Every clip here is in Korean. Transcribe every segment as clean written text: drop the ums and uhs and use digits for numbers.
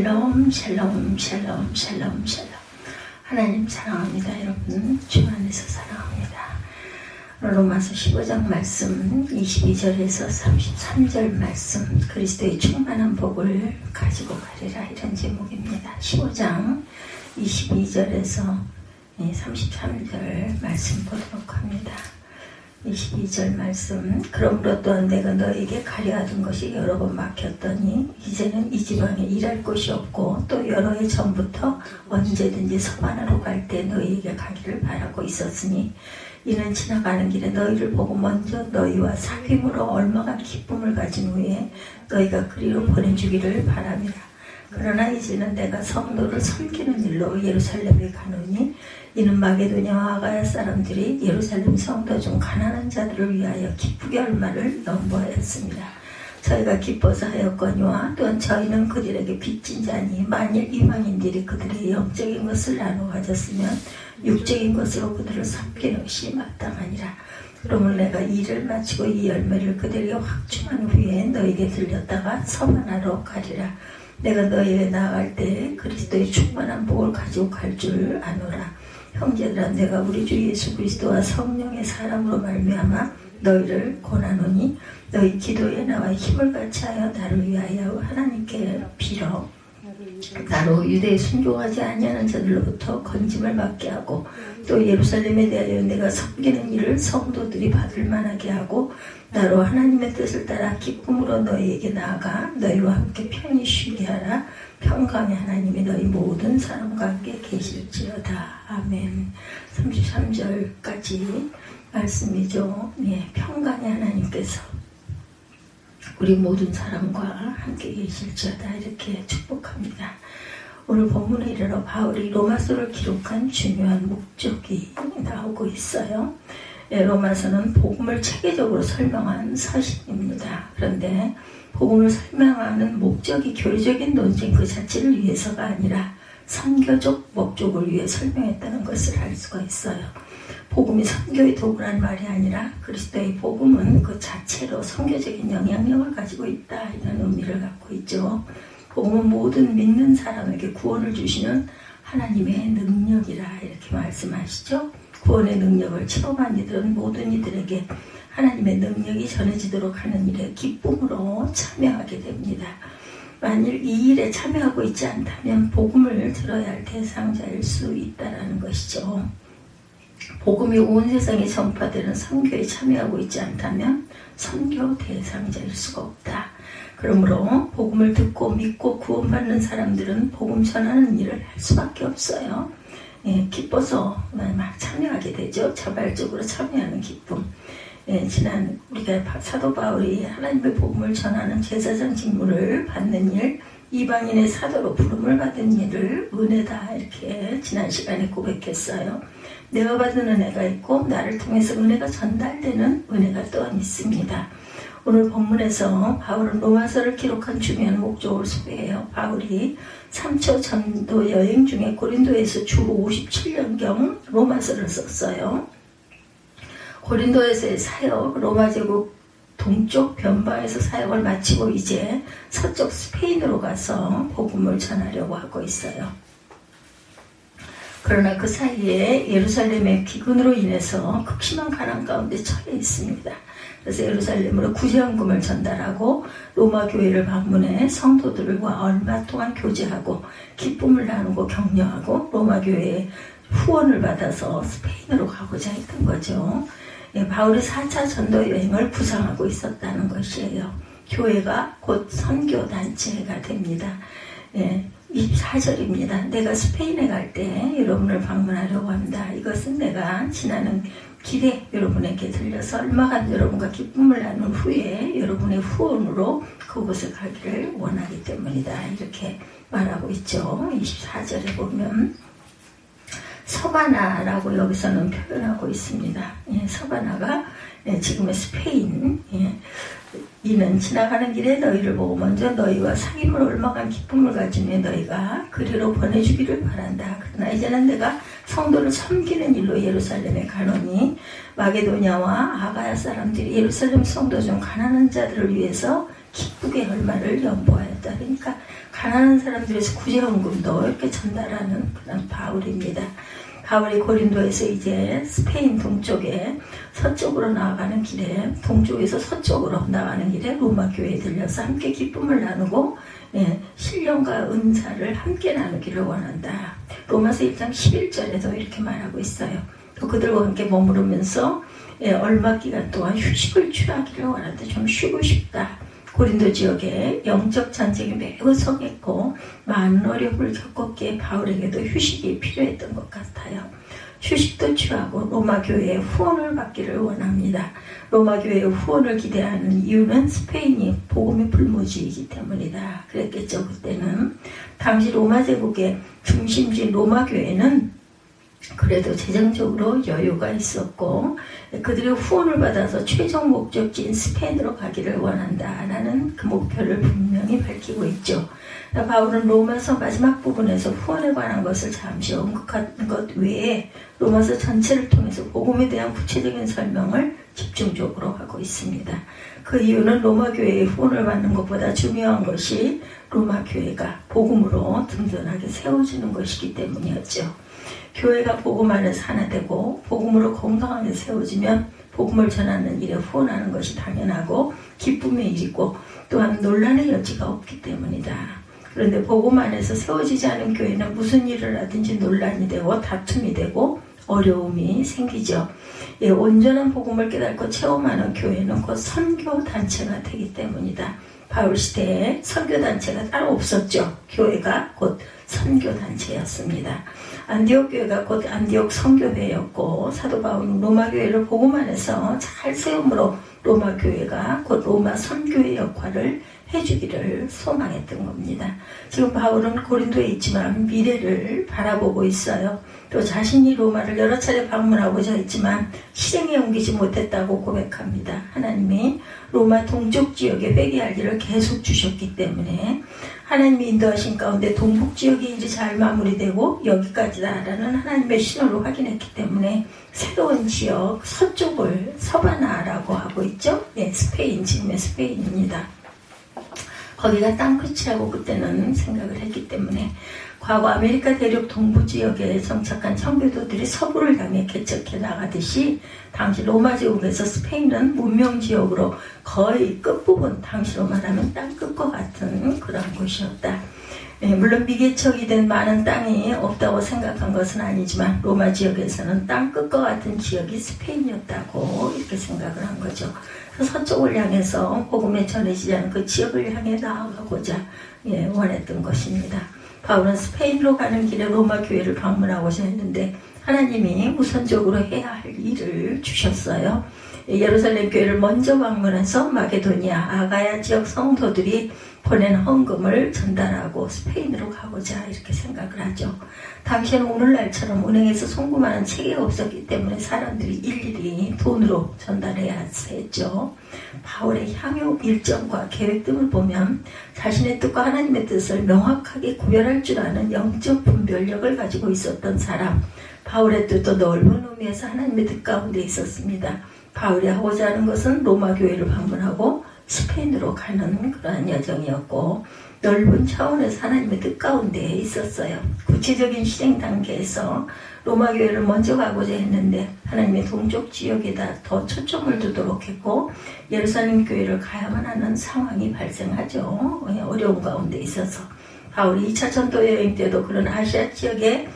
샬롬 샬롬 샬롬 샬롬 샬롬. 하나님 사랑합니다. 여러분 주 안에서 사랑합니다. 로마서 15장 말씀 22절에서 33절 말씀, 그리스도의 충만한 복을 가지고 가리라, 이런 제목입니다. 15장 22절에서 33절 말씀 보도록 합니다. 22절 말씀. 그러므로 또한 내가 너에게 가려하던 것이 여러 번 막혔더니 이제는 이 지방에 일할 곳이 없고 또 여러 해 전부터 언제든지 서반으로 갈 때 너희에게 가기를 바라고 있었으니 이는 지나가는 길에 너희를 보고 먼저 너희와 사귐으로 얼마간 기쁨을 가진 후에 너희가 그리로 보내주기를 바랍니다. 그러나 이제는 내가 성도를 섬기는 일로 예루살렘에 가노니 이는 마게도냐와 아가야 사람들이 예루살렘 성도 중 가난한 자들을 위하여 기쁘게 할 말을 넘보하였습니다. 저희가 기뻐서 하였거니와 또한 저희는 그들에게 빚진 자니 만일 이방인들이 그들의 영적인 것을 나눠 가졌으면 육적인 것으로 그들을 섬기는 것이 마땅하니라. 그러면 내가 일을 마치고 이 열매를 그들에게 확충한 후에 너에게 들렸다가 서만하러 가리라. 내가 너희에게 나아갈 때 그리스도의 충만한 복을 가지고 갈 줄 아노라. 형제들아, 내가 우리 주 예수 그리스도와 성령의 사랑으로 말미암아 너희를 권하노니 너희 기도에 나와 힘을 같이 하여 나를 위하여 하나님께 빌어 나로 유대에 순종하지 아니하는 자들로부터 건짐을 받게 하고 또 예루살렘에 대하여 내가 섬기는 일을 성도들이 받을 만하게 하고 나로 하나님의 뜻을 따라 기쁨으로 너희에게 나아가 너희와 함께 편히 쉬게 하라. 평강의 하나님이 너희 모든 사람과 함께 계실지어다. 아멘. 33절까지 말씀이죠. 평강의 하나님께서 우리 모든 사람과 함께 계실지어다, 이렇게 축복합니다. 오늘 본문에 이르러 바울이 로마서를 기록한 중요한 목적이 나오고 있어요. 로마서는 복음을 체계적으로 설명한 서신입니다. 그런데 복음을 설명하는 목적이 교리적인 논쟁 그 자체를 위해서가 아니라 선교적 목적을 위해 설명했다는 것을 알 수가 있어요. 복음이 선교의 도구라는 말이 아니라 그리스도의 복음은 그 자체로 선교적인 영향력을 가지고 있다, 이런 의미를 갖고 있죠. 복음은 모든 믿는 사람에게 구원을 주시는 하나님의 능력이라, 이렇게 말씀하시죠. 구원의 능력을 체험한 이들은 모든 이들에게 하나님의 능력이 전해지도록 하는 일에 기쁨으로 참여하게 됩니다. 만일 이 일에 참여하고 있지 않다면 복음을 들어야 할 대상자일 수 있다는 것이죠. 복음이 온 세상에 전파되는 선교에 참여하고 있지 않다면 선교 대상자일 수가 없다. 그러므로 복음을 듣고 믿고 구원받는 사람들은 복음 전하는 일을 할 수밖에 없어요. 기뻐서 막 참여하게 되죠. 자발적으로 참여하는 기쁨. 지난 우리가 사도 바울이 하나님의 복음을 전하는 제사장 직무를 받는 일, 이방인의 사도로 부름을 받은 일을 은혜다, 이렇게 지난 시간에 고백했어요. 내가 받은 은혜가 있고 나를 통해서 은혜가 전달되는 은혜가 또한 있습니다. 오늘 본문에서 바울은 로마서를 기록한 중요한 목적을 소개해요. 바울이 3초 전도 여행 중에 고린도에서 주 57년경 로마서를 썼어요. 고린도에서의 사역, 로마 제국 동쪽 변방에서 사역을 마치고 이제 서쪽 스페인으로 가서 복음을 전하려고 하고 있어요. 그러나 그 사이에 예루살렘의 비군으로 인해서 극심한 가난 가운데 처해 있습니다. 그래서 예루살렘으로 구제헌금을 전달하고 로마 교회를 방문해 성도들과 얼마 동안 교제하고 기쁨을 나누고 격려하고 로마 교회의 후원을 받아서 스페인으로 가고자 했던 거죠. 바울이 4차 전도 여행을 구상하고 있었다는 것이에요. 교회가 곧 선교단체가 됩니다. 24절입니다. 내가 스페인에 갈 때 여러분을 방문하려고 합니다. 이것은 내가 지나는 길에 여러분에게 들려서 얼마간 여러분과 기쁨을 나눈 후에 여러분의 후원으로 그곳에 가기를 원하기 때문이다, 이렇게 말하고 있죠. 24절에 보면 서바나라고 여기서는 표현하고 있습니다. 서바나가 지금의 스페인. 이는 지나가는 길에 너희를 보고 먼저 너희와 사귐을 얼마간 기쁨을 가진 후에 너희가 그리로 보내주기를 바란다. 그러나 이제는 내가 성도를 섬기는 일로 예루살렘에 가노니 마게도냐와 아가야 사람들이 예루살렘 성도 중 가난한 자들을 위해서 기쁘게 할 말을 연보하였다. 그러니까 가난한 사람들에서 구제헌금도 이렇게 전달하는 그런 바울입니다. 바울이 고린도에서 이제 스페인 동쪽에 서쪽으로 나아가는 길에, 동쪽에서 서쪽으로 나가는 길에 로마 교회에 들려서 함께 기쁨을 나누고 신령과 은사를 함께 나누기를 원한다. 로마서 1장 11절에도 이렇게 말하고 있어요. 또 그들과 함께 머무르면서 얼마 기간 동안 휴식을 취하기를 원한다. 좀 쉬고 싶다. 고린도 지역에 영적 전쟁이 매우 성했고 많은 어려움을 겪었기에 바울에게도 휴식이 필요했던 것 같아요. 휴식도 취하고 로마 교회의 후원을 받기를 원합니다. 로마 교회의 후원을 기대하는 이유는 스페인이 복음의 불모지이기 때문이다. 그랬겠죠. 그때는 당시 로마 제국의 중심지인 로마 교회는 그래도 재정적으로 여유가 있었고 그들의 후원을 받아서 최종 목적지인 스페인으로 가기를 원한다라는 그 목표를 분명히 밝히고 있죠. 바울은 로마서 마지막 부분에서 후원에 관한 것을 잠시 언급한 것 외에 로마서 전체를 통해서 복음에 대한 구체적인 설명을 집중적으로 하고 있습니다. 그 이유는 로마 교회의 후원을 받는 것보다 중요한 것이 로마 교회가 복음으로 든든하게 세워지는 것이기 때문이었죠. 교회가 복음 안에서 하나 되고 복음으로 건강하게 세워지면 복음을 전하는 일에 후원하는 것이 당연하고 기쁨의 일이고 또한 논란의 여지가 없기 때문이다. 그런데 복음 안에서 세워지지 않은 교회는 무슨 일을 하든지 논란이 되고 다툼이 되고 어려움이 생기죠. 온전한 복음을 깨닫고 체험하는 교회는 곧 선교단체가 되기 때문이다. 바울 시대에 선교단체가 따로 없었죠. 교회가 곧 선교단체였습니다. 안디옥 교회가 곧 안디옥 선교회였고 사도 바울은 로마 교회를 복음 안에서 잘 세움으로 로마 교회가 곧 로마 선교회 역할을 해주기를 소망했던 겁니다. 지금 바울은 고린도에 있지만 미래를 바라보고 있어요. 또 자신이 로마를 여러 차례 방문하고자 했지만 실행에 옮기지 못했다고 고백합니다. 하나님이 로마 동쪽 지역에 회개할 일을 계속 주셨기 때문에 하나님이 인도하신 가운데 동북 지역의 일이 잘 마무리되고 여기까지다라는 하나님의 신호를 확인했기 때문에 새로운 지역 서쪽을 서바나라고 하고 있죠. 스페인, 지금의 스페인입니다. 거기가 땅끝이라고 그때는 생각을 했기 때문에 과거 아메리카 대륙 동부 지역에 정착한 청교도들이 서부를 향해 개척해 나가듯이 당시 로마 제국에서 스페인은 문명 지역으로 거의 끝부분, 당시로 말하면 땅끝과 같은 그런 곳이었다. 물론 미개척이 된 많은 땅이 없다고 생각한 것은 아니지만 로마 지역에서는 땅끝과 같은 지역이 스페인이었다고 이렇게 생각을 한 거죠. 서쪽을 향해서 복음에 전해지지 않은 그 지역을 향해 나아가고자 원했던 것입니다. 바울은 스페인으로 가는 길에 로마 교회를 방문하고자 했는데 하나님이 우선적으로 해야 할 일을 주셨어요. 예루살렘 교회를 먼저 방문해서 마게도니아, 아가야 지역 성도들이 보낸 헌금을 전달하고 스페인으로 가고자 이렇게 생각을 하죠. 당시에는 오늘날처럼 은행에서 송금하는 체계가 없었기 때문에 사람들이 일일이 돈으로 전달해야 했죠. 바울의 향유 일정과 계획 등을 보면 자신의 뜻과 하나님의 뜻을 명확하게 구별할 줄 아는 영적 분별력을 가지고 있었던 사람, 바울의 뜻도 넓은 의미에서 하나님의 뜻 가운데 있었습니다. 바울이 하고자 하는 것은 로마 교회를 방문하고 스페인으로 가는 그러한 여정이었고 넓은 차원에서 하나님의 뜻 가운데 있었어요. 구체적인 실행 단계에서 로마 교회를 먼저 가고자 했는데 하나님의 동쪽 지역에다 더 초점을 두도록 했고 예루살렘 교회를 가야만 하는 상황이 발생하죠. 어려운 가운데 있어서 바울이 2차 전도 여행 때도 그런 아시아 지역에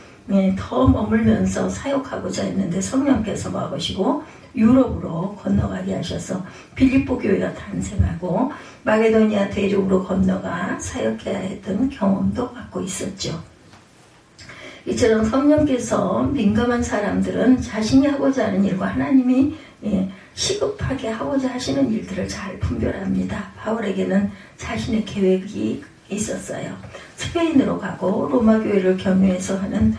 더 머물면서 사역하고자 했는데 성령께서 막으시고 유럽으로 건너가게 하셔서 빌립보 교회가 탄생하고 마게도니아 대륙으로 건너가 사역해야 했던 경험도 갖고 있었죠. 이처럼 성령께서 민감한 사람들은 자신이 하고자 하는 일과 하나님이 시급하게 하고자 하시는 일들을 잘 분별합니다. 바울에게는 자신의 계획이 있었어요. 스페인으로 가고 로마 교회를 경유해서 하는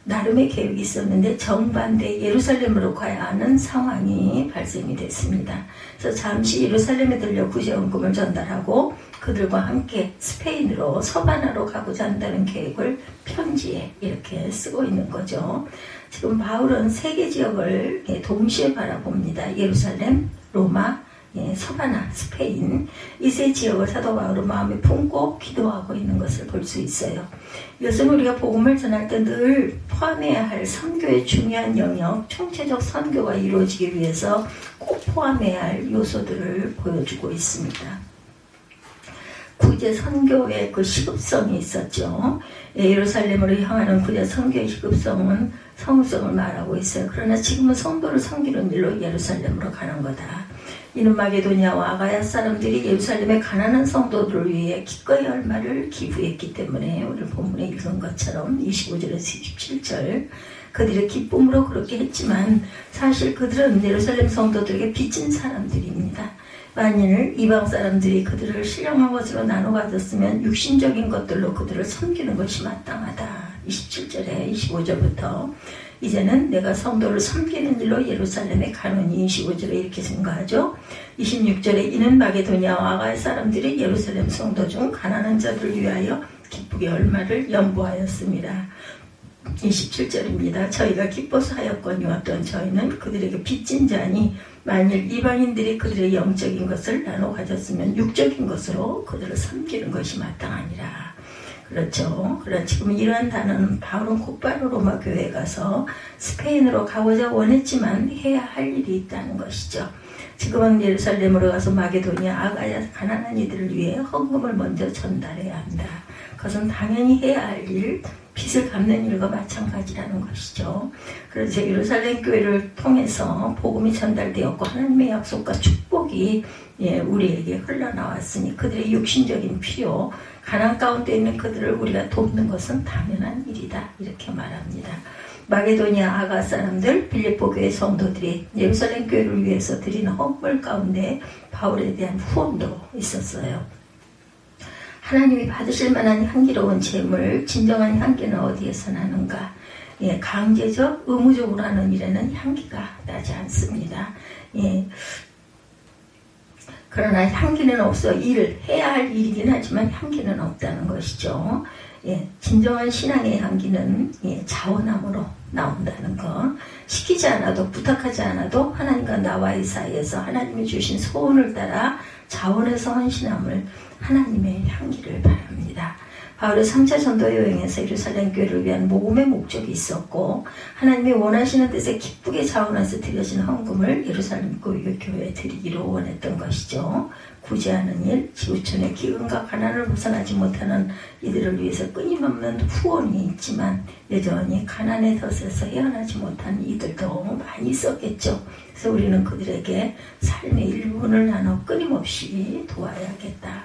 나름의 계획이 있었는데 정반대 예루살렘으로 가야 하는 상황이 발생이 됐습니다. 그래서 잠시 예루살렘에 들려 구제헌금을 전달하고 그들과 함께 스페인으로 서바나로 가고자 한다는 계획을 편지에 이렇게 쓰고 있는 거죠. 지금 바울은 세 개 지역을 동시에 바라봅니다. 예루살렘, 로마, 소바나, 스페인 이 세 지역을 사도 바울은 마음에 품고 기도하고 있는 것을 볼 수 있어요. 이것은 우리가 복음을 전할 때 늘 포함해야 할 선교의 중요한 영역, 총체적 선교가 이루어지기 위해서 꼭 포함해야 할 요소들을 보여주고 있습니다. 구제 선교의 그 시급성이 있었죠. 예루살렘으로 향하는 구제 선교의 시급성은 성성을 말하고 있어요. 그러나 지금은 성도를 섬기는 일로 예루살렘으로 가는 거다. 이는 마게도냐와 아가야 사람들이 예루살렘의 가난한 성도들을 위해 기꺼이 얼마를 기부했기 때문에 오늘 본문에 읽은 것처럼 25절에서 27절 그들의 기쁨으로 그렇게 했지만 사실 그들은 예루살렘 성도들에게 빚진 사람들입니다. 만일 이방 사람들이 그들을 신령한 것으로 나눠 가졌으면 육신적인 것들로 그들을 섬기는 것이 마땅하다. 27절에 25절부터 이제는 내가 성도를 섬기는 일로 예루살렘에 가노니 25절에 이렇게 증거하죠. 26절에 이는 마게도냐와 아가야 사람들이 예루살렘 성도 중 가난한 자들을 위하여 기쁘게 얼마를 연보하였습니다. 27절입니다. 저희가 기뻐서 하였거니와 또한 저희는 그들에게 빚진 자니 만일 이방인들이 그들의 영적인 것을 나눠 가졌으면 육적인 것으로 그들을 섬기는 것이 마땅하니라. 그렇죠. 그러나 지금 이러한 단어는 바울은 곧바로 로마 교회에 가서 스페인으로 가고자 원했지만 해야 할 일이 있다는 것이죠. 지금은 예루살렘으로 가서 마게도냐, 아가야 가난한 이들을 위해 헌금을 먼저 전달해야 한다. 그것은 당연히 해야 할 일, 빚을 갚는 일과 마찬가지라는 것이죠. 그래서 예루살렘 교회를 통해서 복음이 전달되었고 하나님의 약속과 축복이 우리에게 흘러나왔으니 그들의 육신적인 필요, 가난 가운데 있는 그들을 우리가 돕는 것은 당연한 일이다. 이렇게 말합니다. 마게도냐 아가 사람들, 빌립보 교회 성도들이 예루살렘 교회를 위해서 드리는 헌물 가운데 바울에 대한 후원도 있었어요. 하나님이 받으실 만한 향기로운 재물, 진정한 향기는 어디에서 나는가? 강제적, 의무적으로 하는 일에는 향기가 나지 않습니다. 그러나 향기는 없어 해야 할 일이긴 하지만 향기는 없다는 것이죠. 진정한 신앙의 향기는 자원함으로 나온다는 것. 시키지 않아도 부탁하지 않아도 하나님과 나와의 사이에서 하나님이 주신 소원을 따라 자원해서 헌신함을 하나님의 향기를 바랍니다. 바울의 3차 전도 여행에서 예루살렘 교회를 위한 모금의 목적이 있었고 하나님이 원하시는 뜻에 기쁘게 자원해서 드려진 헌금을 예루살렘 교회에 드리기로 원했던 것이죠. 구제하는 일, 지구촌의 기근과 가난을 벗어나지 못하는 이들을 위해서 끊임없는 후원이 있지만 여전히 가난의 덫에서 헤어나지 못한 이들도 많이 있었겠죠. 그래서 우리는 그들에게 삶의 일부분을 나눠 끊임없이 도와야겠다.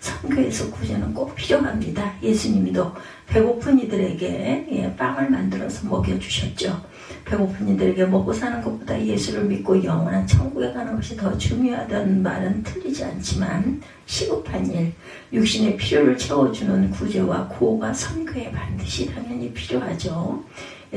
선교에서 구제는 꼭 필요합니다. 예수님도 배고픈 이들에게 빵을 만들어서 먹여주셨죠. 배고픈 이들에게 먹고 사는 것보다 예수를 믿고 영원한 천국에 가는 것이 더 중요하다는 말은 틀리지 않지만 시급한 일, 육신의 필요를 채워주는 구제와 구호가 선교에 반드시 당연히 필요하죠.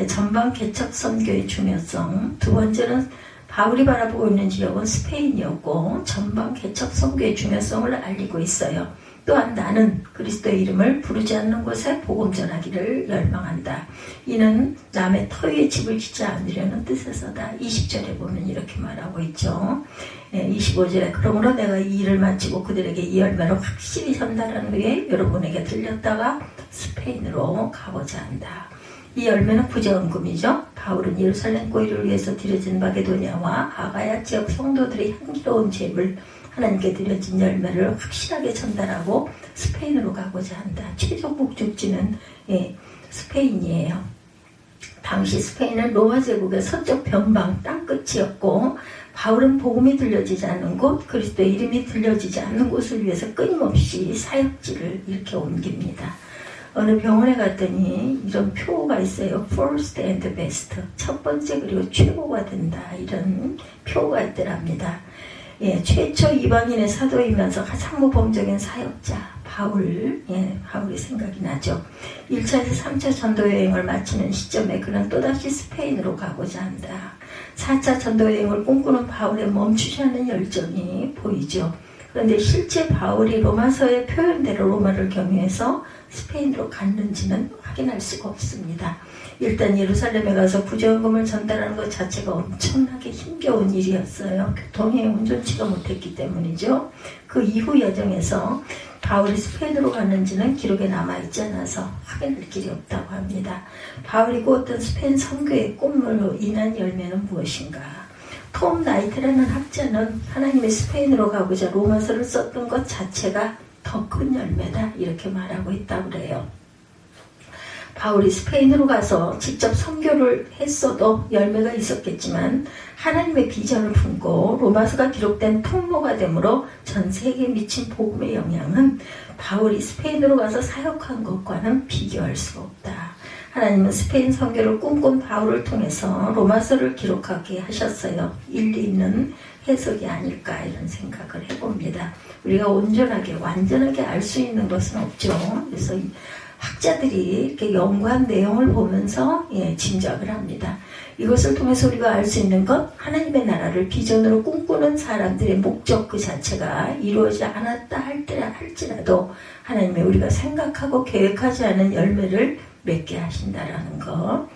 전방 개척 선교의 중요성, 두 번째는 바울이 바라보고 있는 지역은 스페인이었고 전방 개척 선교의 중요성을 알리고 있어요. 또한 나는 그리스도의 이름을 부르지 않는 곳에 복음 전하기를 열망한다. 이는 남의 터위에 집을 짓지 않으려는 뜻에서다. 20절에 보면 이렇게 말하고 있죠. 25절에 그러므로 내가 이 일을 마치고 그들에게 이 열매를 확실히 전달한 후에 여러분에게 들렸다가 스페인으로 가고자 한다. 이 열매는 구제헌금이죠. 바울은 예루살렘 교회를 위해서 드려진 마게도냐와 아가야 지역 성도들의 향기로운 제물 하나님께 드려진 열매를 확실하게 전달하고 스페인으로 가고자 한다. 최종 목적지는 스페인이에요. 당시 스페인은 로마 제국의 서쪽 변방 땅끝이었고 바울은 복음이 들려지지 않는 곳, 그리스도의 이름이 들려지지 않는 곳을 위해서 끊임없이 사역지를 이렇게 옮깁니다. 어느 병원에 갔더니 이런 표가 있어요. First and best. 첫 번째 그리고 최고가 된다. 이런 표가 있더랍니다. 최초 이방인의 사도이면서 가장 모범적인 사역자 바울이 생각이 나죠. 1차에서 3차 전도여행을 마치는 시점에 그는 또다시 스페인으로 가고자 한다. 4차 전도여행을 꿈꾸는 바울의 멈추지 않는 열정이 보이죠. 그런데 실제 바울이 로마서의 표현대로 로마를 경유해서 스페인으로 갔는지는 확인할 수가 없습니다. 일단 예루살렘에 가서 구제헌금을 전달하는 것 자체가 엄청나게 힘겨운 일이었어요. 교통이 온전치가 못했기 때문이죠. 그 이후 여정에서 바울이 스페인으로 갔는지는 기록에 남아있지 않아서 확인할 길이 없다고 합니다. 바울이 꾸었던 스페인 선교의 꿈으로 인한 열매는 무엇인가? 톰 나이트라는 학자는 하나님의 스페인으로 가고자 로마서를 썼던 것 자체가 더 큰 열매다 이렇게 말하고 있다고 그래요. 바울이 스페인으로 가서 직접 선교를 했어도 열매가 있었겠지만 하나님의 비전을 품고 로마서가 기록된 통로가 되므로 전 세계에 미친 복음의 영향은 바울이 스페인으로 가서 사역한 것과는 비교할 수가 없다. 하나님은 스페인 선교를 꿈꾼 바울을 통해서 로마서를 기록하게 하셨어요. 일리 있는 해석이 아닐까 이런 생각을 해봅니다. 우리가 온전하게 완전하게 알 수 있는 것은 없죠. 그래서 학자들이 이렇게 연구한 내용을 보면서 짐작을 합니다. 이것을 통해서 우리가 알 수 있는 것, 하나님의 나라를 비전으로 꿈꾸는 사람들의 목적 그 자체가 이루어지지 않았다 할지라도 하나님의 우리가 생각하고 계획하지 않은 열매를 맺게 하신다라는 것.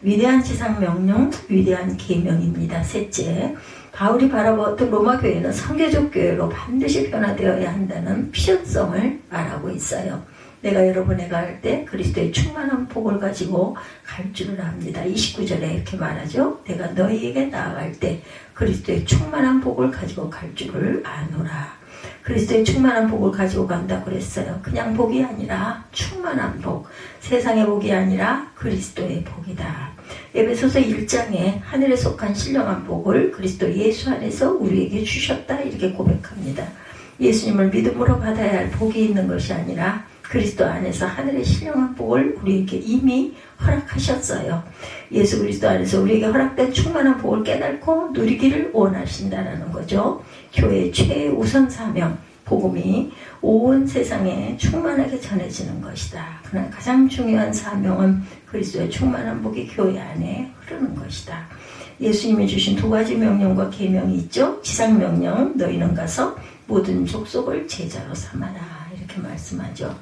위대한 지상 명령, 위대한 계명입니다. 셋째, 바울이 바라보았던 로마 교회는 선교적 교회로 반드시 변화되어야 한다는 필요성을 말하고 있어요. 내가 여러분에게 갈 때 그리스도의 충만한 복을 가지고 갈 줄을 압니다. 29절에 이렇게 말하죠. 내가 너희에게 나아갈 때 그리스도의 충만한 복을 가지고 갈 줄을 아노라. 그리스도의 충만한 복을 가지고 간다고 그랬어요. 그냥 복이 아니라 충만한 복. 세상의 복이 아니라 그리스도의 복이다. 에베소서 1장에 하늘에 속한 신령한 복을 그리스도 예수 안에서 우리에게 주셨다 이렇게 고백합니다. 예수님을 믿음으로 받아야 할 복이 있는 것이 아니라 그리스도 안에서 하늘의 신령한 복을 우리에게 이미 허락하셨어요. 예수 그리스도 안에서 우리에게 허락된 충만한 복을 깨닫고 누리기를 원하신다는 거죠. 교회의 최우선 사명, 복음이 온 세상에 충만하게 전해지는 것이다. 그러나 가장 중요한 사명은 그리스도의 충만한 복이 교회 안에 흐르는 것이다. 예수님이 주신 두 가지 명령과 계명이 있죠. 지상명령, 너희는 가서 모든 족속을 제자로 삼아라 이렇게 말씀하죠.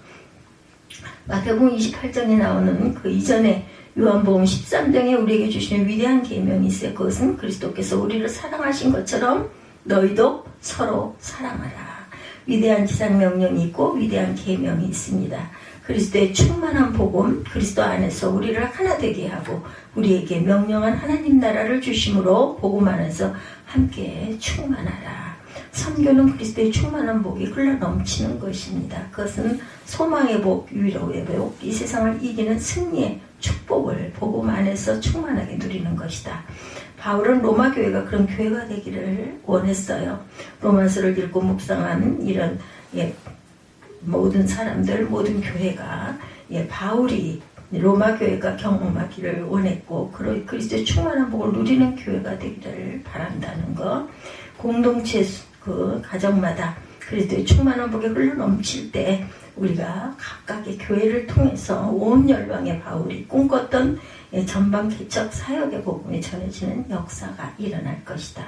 마태복음 28장에 나오는 그 이전에 요한복음 13장에 우리에게 주시는 위대한 계명이 있어요. 그것은 그리스도께서 우리를 사랑하신 것처럼 너희도 서로 사랑하라. 위대한 지상명령이 있고 위대한 계명이 있습니다. 그리스도의 충만한 복음, 그리스도 안에서 우리를 하나 되게 하고 우리에게 명령한 하나님 나라를 주심으로 복음 안에서 함께 충만하라. 선교는 그리스도의 충만한 복이 흘러넘치는 것입니다. 그것은 소망의 복, 위로의 복, 이 세상을 이기는 승리의 축복을 복음 안에서 충만하게 누리는 것이다. 바울은 로마 교회가 그런 교회가 되기를 원했어요. 로마서를 읽고 묵상한 이런 모든 사람들, 모든 교회가 바울이 로마 교회가 경험하기를 원했고 그리스도의 충만한 복을 누리는 교회가 되기를 바란다는 것. 공동체 그 가정마다 그리스도의 충만한 복이 흘러넘칠 때 우리가 각각의 교회를 통해서 온 열방의 바울이 꿈꿨던 전방 개척 사역의 복음이 전해지는 역사가 일어날 것이다.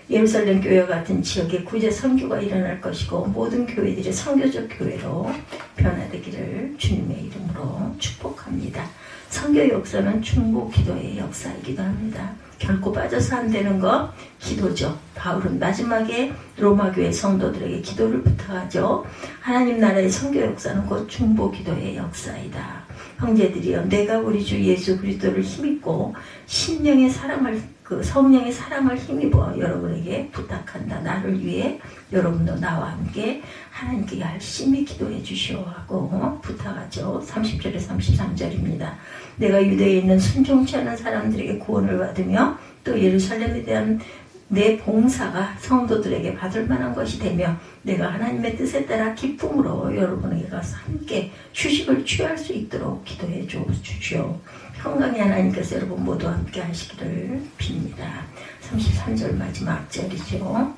예루살렘 교회와 같은 지역에 구제 선교가 일어날 것이고 모든 교회들이 선교적 교회로 변화되기를 주님의 이름으로 축복합니다. 선교 역사는 중보 기도의 역사이기도 합니다. 결코 빠져서 안 되는 거 기도죠. 바울은 마지막에 로마 교회 성도들에게 기도를 부탁하죠. 하나님 나라의 선교 역사는 곧 중보 기도의 역사이다. 형제들이여, 내가 우리 주 예수 그리스도를 힘입고 신령의 사랑을 성령의 사랑을 힘입어 여러분에게 부탁한다. 나를 위해 여러분도 나와 함께 하나님께 열심히 기도해 주시오 하고 부탁하죠. 30절에 33절입니다. 내가 유대에 있는 순종치 않은 사람들에게 구원을 받으며 또 예루살렘에 대한 내 봉사가 성도들에게 받을 만한 것이 되며 내가 하나님의 뜻에 따라 기쁨으로 여러분에게 가서 함께 휴식을 취할 수 있도록 기도해 주시오. 평강의 하나님께서 여러분 모두 함께 하시기를 빕니다. 33절 마지막 절이죠.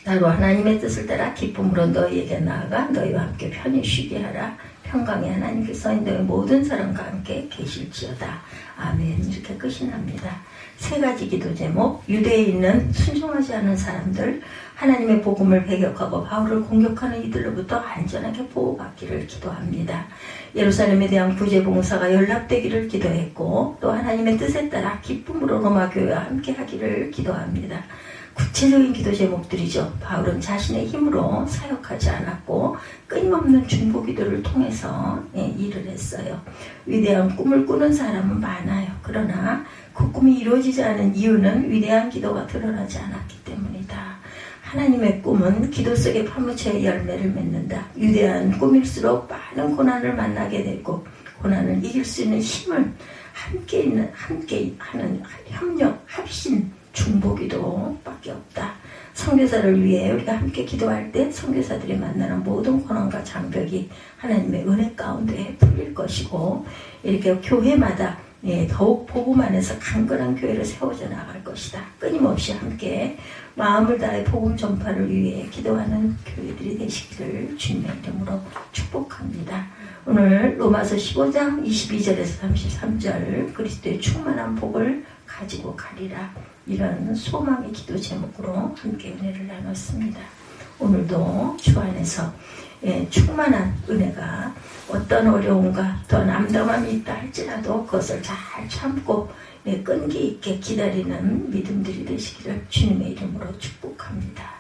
나로 하나님의 뜻을 따라 기쁨으로 너희에게 나아가 너희와 함께 편히 쉬게 하라. 평강의 하나님께서 인도의 모든 사람과 함께 계실지어다. 아멘. 이렇게 끝이 납니다. 세 가지 기도 제목. 유대에 있는 순종하지 않은 사람들, 하나님의 복음을 배격하고 바울을 공격하는 이들로부터 안전하게 보호받기를 기도합니다. 예루살렘에 대한 구제봉사가 연락되기를 기도했고, 또 하나님의 뜻에 따라 기쁨으로 로마 교회와 함께 하기를 기도합니다. 구체적인 기도 제목들이죠. 바울은 자신의 힘으로 사역하지 않았고 끊임없는 중보 기도를 통해서 일을 했어요. 위대한 꿈을 꾸는 사람은 많아요. 그러나 그 꿈이 이루어지지 않은 이유는 위대한 기도가 드러나지 않았기 때문이다. 하나님의 꿈은 기도 속에 파묻혀 열매를 맺는다. 위대한 꿈일수록 많은 고난을 만나게 되고, 고난을 이길 수 있는 힘을 함께 하는 협력, 합심, 중보기도밖에 없다. 선교사를 위해 우리가 함께 기도할 때 선교사들이 만나는 모든 고난과 장벽이 하나님의 은혜 가운데 풀릴 것이고, 이렇게 교회마다 더욱 복음 안에서 강건한 교회를 세워져 나갈 것이다. 끊임없이 함께 마음을 다해 복음 전파를 위해 기도하는 교회들이 되시기를 주님의 이름으로 축복합니다. 오늘 로마서 15장 22절에서 33절 그리스도의 충만한 복을 가지고 가리라, 이런 소망의 기도 제목으로 함께 은혜를 나눴습니다. 오늘도 주 안에서 충만한 은혜가 어떤 어려움과 더 남담함이 있다 할지라도 그것을 잘 참고 끈기 있게 기다리는 믿음들이 되시기를 주님의 이름으로 축복합니다.